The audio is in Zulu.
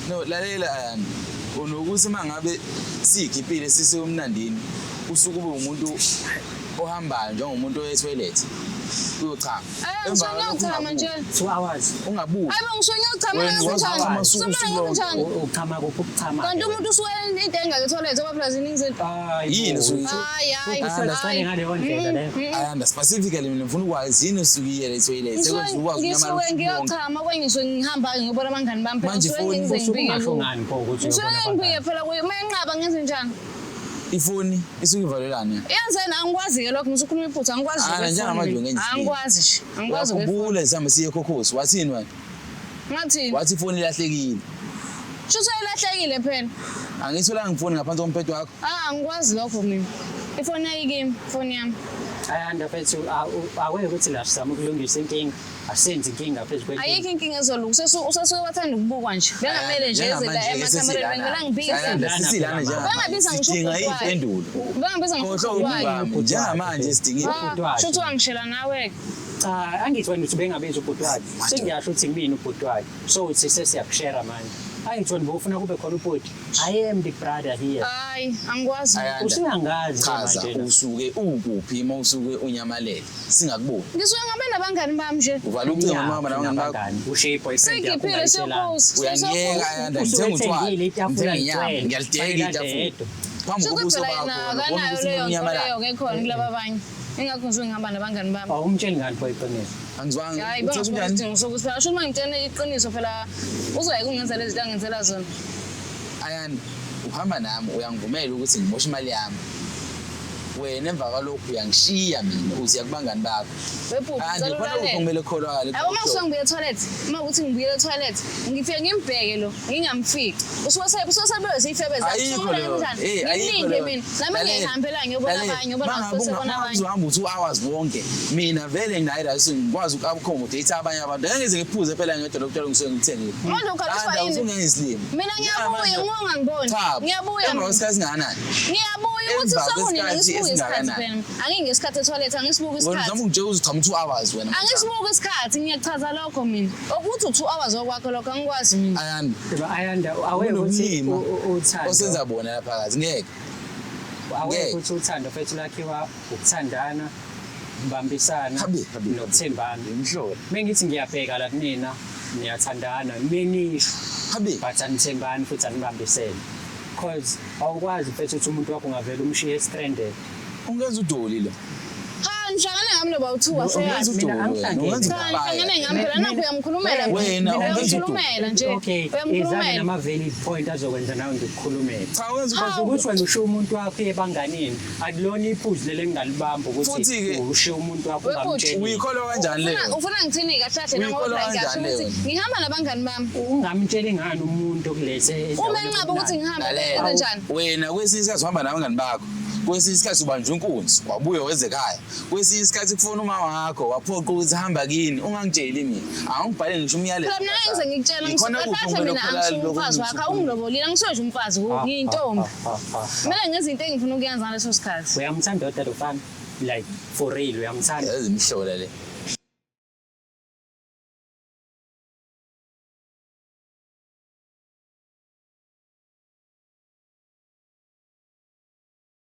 No lalela unokuthi mangabe sikhipile siseyomnandini usuku kube umuntu ohambayo njengomuntu oyetoilet uyochama Ngishonyochama nje 2 hours ungabuki Hayibo ngishonyochama kanjani uchama kuphi ukuchama kanti umuntu usuke intenga ke-toilet obaplazini ngizini yini usuke understand ngaleyo ndlela leyo and specifically mina ngifuna ukwazi yini usuke iyele toilet sekwenza ukwazi ngisuke ngiyochama kwengisho ngihamba ngibona abangani bami phela Manje ngisuke ngize ngibike usho ngani pho ukuthi ngisuke ngibike phela kuye mayenqaba ngenze njani ifoni isuke ivalelana yenzeni angikwazi-ke lokho ngisukhuluma iphutha angikwazi angikwazi nje angikwazi ukubula sihambe siye ekhokhosi wathini wena ngathini wathi ifoni ilahlekile shutha ilahlekile phela angitholanga ifoni ngaphansi komphetho wakho angikwazi lokho mina ifoni yayikimi ifoni yami ayanda mfethu aweke ukuthi la sizama ukulungisa inkinga asenze inkinga phezulu kwenkinga ayikho inkinga ezoluka usesuke wathanda ukubukwa nje bengamele nje ezela emakamereni bengela ngibike bengabiza ngisho impendulo bengabiza ngisho njengamanje sidinga shutha wangishela nawe cha angithi wena uthi bengabiza ubhuti wakhe sengiyasho ukuthi ngibini ubhuti wakhe so uthi sesiyakushare manje angithi wena bofuna kube khona ubhuti I am the brother here hayi angikwazi usingangazi chaza usuke ukuphi uma usuke unyamalele singakuboni ngisuke ngabe nabangani bami nje uvala ucingo mama nabangani bakho ushiye boyfriend yakho sikiphile siyopost uyangiyeka ayanda ngithenga utshwala ngiyalideka itafula phambi kokuso bakho akanayo leyo nto leyo khona kulaba abanye ingakho ngisuke ngihamba nabangani bami awumtsheli ngani boy iqiniso angizwanga hayi bangasidingo sokuthi phela sho uma ngitshela iqiniso phela uzayeke ungenzela izinto angenzela zona ayani uhamba nami uyangivumela ukuthi ngimoshe imali yami wena emva kwalokhu uyangishiya mina uthi yakubangani bakho kumele kholwakale yabo uma usuke ngibuye etoilet uma ukuthi ngibuyele etoilet ngifike ngimbheke lo ngingamfiki usuke siyifebeza ngilinde mina nami ngiyihambela ngiyobona abanye ubona ngibona abanye uhamba u2 hours wonke mina vele nginayidaso ngikwazi uku-accommodate abanye abantu ngeke ngiphuze phela ngedwa lokuthola ngisuke ngithengile manje ukhalisa yini usungenzilimi mina ngiyabuya ngiboni ngiyabuya isikhathi singakanani ngiyabuya ukuthi sokunina ngisibuke isikhathi phela angingesikhathi etoilet angisibuke isikhathi wena ungitshela ukuthi uchama 2 hours wena angisibuke isikhathi ngiyachaza lokho mina ukuthi u2 hours okwakho lokho angikwazi mina ayanda aweke ukuthi uthando osenza bona lapha phakathi ngeke aweke ukuthi uthando fethu lakhiwa ukuthandana ukubambisana nokuthembana imhlobo mengithi ngiyabheka la kunina niyathandana menisho but anithembani futhi anibambisene because awukwazi mfethu ukuthi umuntu wakho ungavela umshiye stranded ungenza udoli lo ngihlangane ngami lo bawu2 waseyazi mina ngihlangane ngami phela nakho uyamkhulumela wena uyamkhulumela nje uyamkhulumela nama valid point azokwenza nawe ngikukhulumela cha wenza ukuthi wena usho umuntu wakho ebanganini akulona iphuzu lele ngalibamba ukuthi usho umuntu wakho ungamtsheli uyikholwa kanjani leyo ufuna ngithini kahle nami ngihamba nabangani bami ungamtsheli ngani umuntu okulethe uma enqaba ukuthi ngihamba lenze njani wena kwesinye isikhathi uhamba nabangani bakho kwesinye isikhathi ubanjwa inkunzi wabuya weze ekhaya kwesinye isikhathi kufona umama wakho waphoqa ukuthi hamba kini ungangitsheli mina awungibhale ngisho umyalezo phela mina ngize ngikutshela ngisukathatha mina angisuka umfazi wakho awungilobolile angisoje umfazi ngiyintombi mina ngenza into engifuna ukuyenza ngaleso sikhathi uyamthanda udade ufana like for real uyamthanda yazi imhlola le